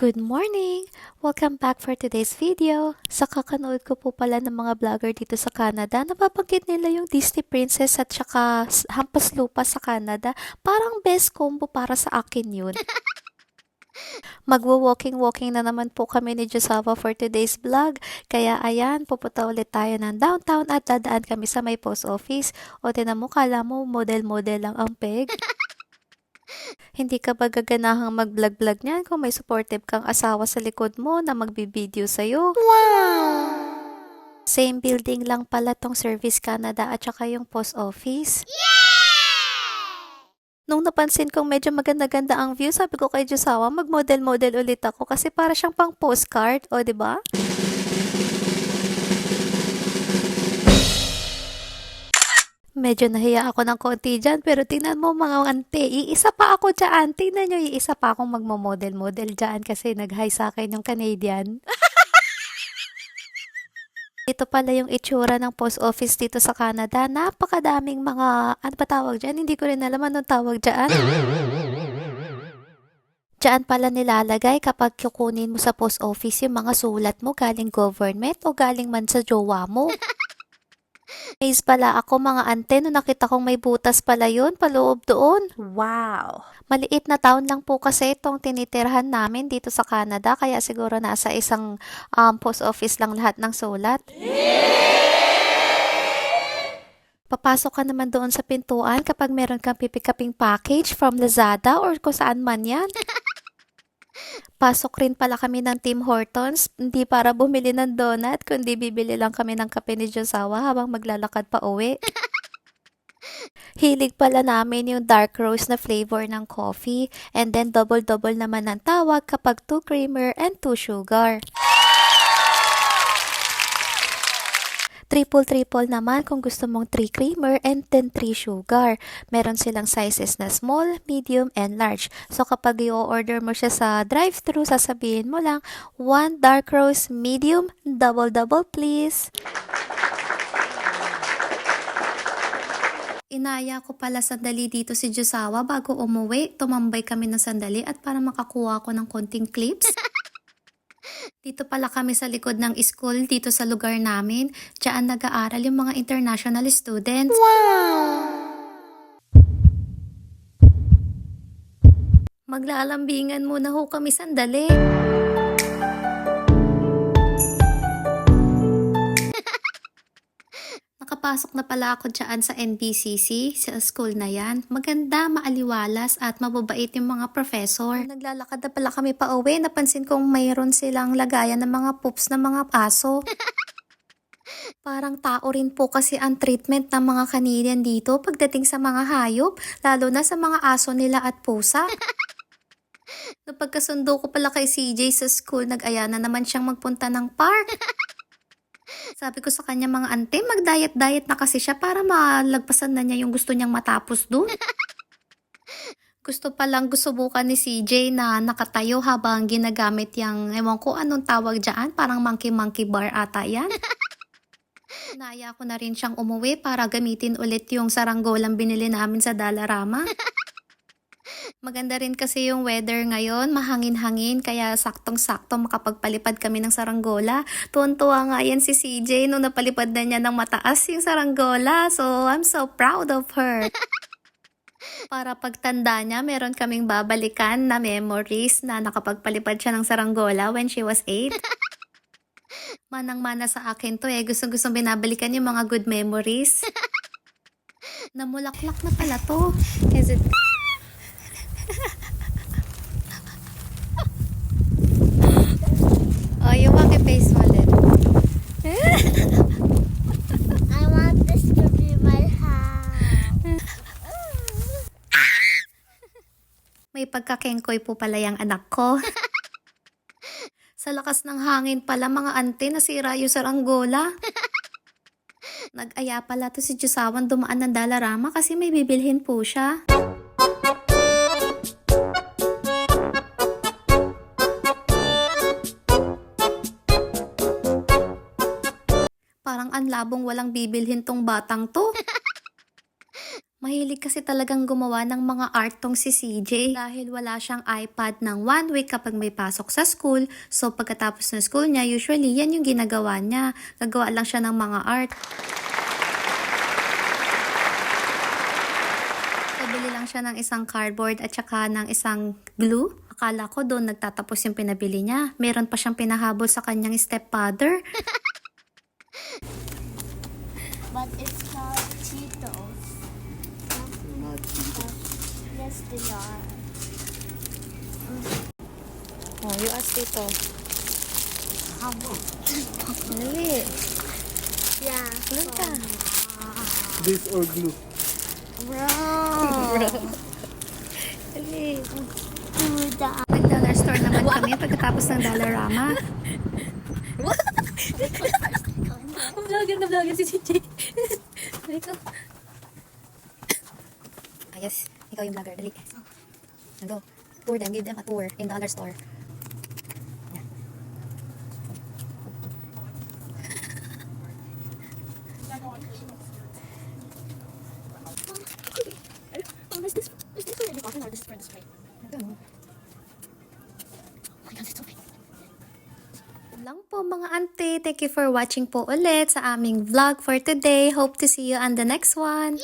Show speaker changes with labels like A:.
A: Good morning! Welcome back for today's video. Sa kakanood ko po pala ng mga vlogger dito sa Canada, napabanggit nila yung Disney Princess at saka Hampas Lupa sa Canada. Parang best combo para sa akin yun. Magwo-walking-walking na naman po kami ni Josawa for today's vlog. Kaya ayan, pupunta ulit tayo ng downtown at dadaan kami sa may post office. O tinan mo, kala mo model-model lang ang peg. Hindi ka ba gaganahang mag-vlog-vlog niyan kung may supportive kang asawa sa likod mo na magbibideo sa'yo? Wow! Same building lang pala tong Service Canada at saka yung post office. Nung napansin kong medyo maganda-ganda ang view, sabi ko kay Josawa, mag-model-model ulit ako kasi para siyang pang postcard, o ba? Diba? Medyo nahiya ako ng konti dyan, pero tingnan mo mga ante, iisa pa ako dyan. Tingnan nyo, iisa pa akong magmo-model-model dyan kasi nag-hi sa akin yung Canadian. Ito pala yung itsura ng post office dito sa Canada. Napakadaming mga, ano ba tawag dyan? Hindi ko rin alam anong tawag dyan. Diyan pala nilalagay kapag kukunin mo sa post office yung mga sulat mo galing government o galing man sa jowa mo. Amazed pala ako mga ante nung nakita kong may butas pala yun paloob doon. Wow! Maliit na town lang po kasi itong tinitirhan namin dito sa Canada kaya siguro nasa isang post office lang lahat ng sulat. Papasok ka naman doon sa pintuan kapag meron kang pipikaping package from Lazada or kung saan man yan. Pasok rin pala kami ng Tim Hortons, hindi para bumili ng donut, kundi bibili lang kami ng kape ni Josawa habang maglalakad pa uwi. Hilig pala namin yung dark roast na flavor ng coffee, and then double-double naman ang tawag kapag 2 creamer and 2 sugar. Triple-triple naman kung gusto mong 3 creamer and then 3 sugar. Meron silang sizes na small, medium, and large. So kapag i-order mo siya sa drive-thru, sasabihin mo lang, 1 dark roast, medium, double-double please. Inaya ko pala sandali dito si Josawa bago umuwi. Tumambay kami ng sandali at para makakuha ko ng konting clips. Dito pala kami sa likod ng school dito sa lugar namin. Diyan nag-aaral yung mga international students. Wow! Maglalambingan muna ho kami sandali. Nakapasok na pala ako dyan sa NBCC, sa school na yan. Maganda, maaliwalas at mababait yung mga professor. Naglalakad na pala kami pa uwi, napansin kong mayroon silang lagayan ng mga poops ng mga aso. Parang tao rin po kasi ang treatment ng mga Canadian dito pagdating sa mga hayop, lalo na sa mga aso nila at pusa. Napagkasundo ko pala kay CJ sa school, nag-aya na naman siyang magpunta ng park. Sabi ko sa kanya mga ante, mag-diet-diet na kasi siya para malagpasan na niya yung gusto niyang matapos dun. Gusto palang subukan ni CJ na nakatayo habang ginagamit yung, ewan ko anong tawag dyan, parang monkey-monkey bar ata yan. Naya ko na rin siyang umuwi para gamitin ulit yung saranggolang binili namin sa Dollarama. Maganda rin kasi yung weather ngayon, mahangin-hangin, kaya saktong-sakto makapagpalipad kami ng saranggola. Tuwan-tuwa nga yan si CJ nung napalipad na niya ng mataas yung saranggola. So, I'm so proud of her. Para pagtanda niya, meron kaming babalikan na memories na nakapagpalipad siya ng saranggola when she was 8. Manang-mana sa akin to Gustong-gustong binabalikan yung mga good memories. Namulaklak na pala to. Is it... Oh, yung maki-face mo ulit.
B: I want this to be my house.
A: May pagkakengkoy po pala yung anak ko. Sa lakas ng hangin pala mga ante, nasira yung saranggola. Nag-aya pala to si Josawan dumaan ng Dollarama kasi may bibilhin po siya. Parang ang labong walang bibilhin tong batang to. Mahilig kasi talagang gumawa ng mga art tong si CJ dahil wala siyang iPad ng 1 week kapag may pasok sa school. So pagkatapos ng school niya, usually yan yung ginagawa niya. Gagawa lang siya ng mga art. Pabili lang siya ng isang cardboard at saka ng isang glue. Akala ko doon nagtatapos yung pinabili niya. Meron pa siyang pinahabol sa kanyang stepfather.
B: But it's not Cheetos. Yes, they are.
A: Oh, you ask Tito.
B: How much?
A: Dali.
B: Yeah.
A: Ilan ka?
C: This or glue?
B: Bro.
A: Dali.
B: Duda.
A: Nag-dollar store naman kami pagkatapos ng Dollarama.
D: Vlogger si CJ. Dali ko. Ayos. Ikaw yung vlogger. Dali. Go. Tour them. Give them a tour in dollar store. Yan. Oh, is this for education or this for display? I don't know. Oh my God, it's so big.
A: Lang po mga ante. Thank you for watching po ulit sa aming vlog for today. Hope to see you on the next one.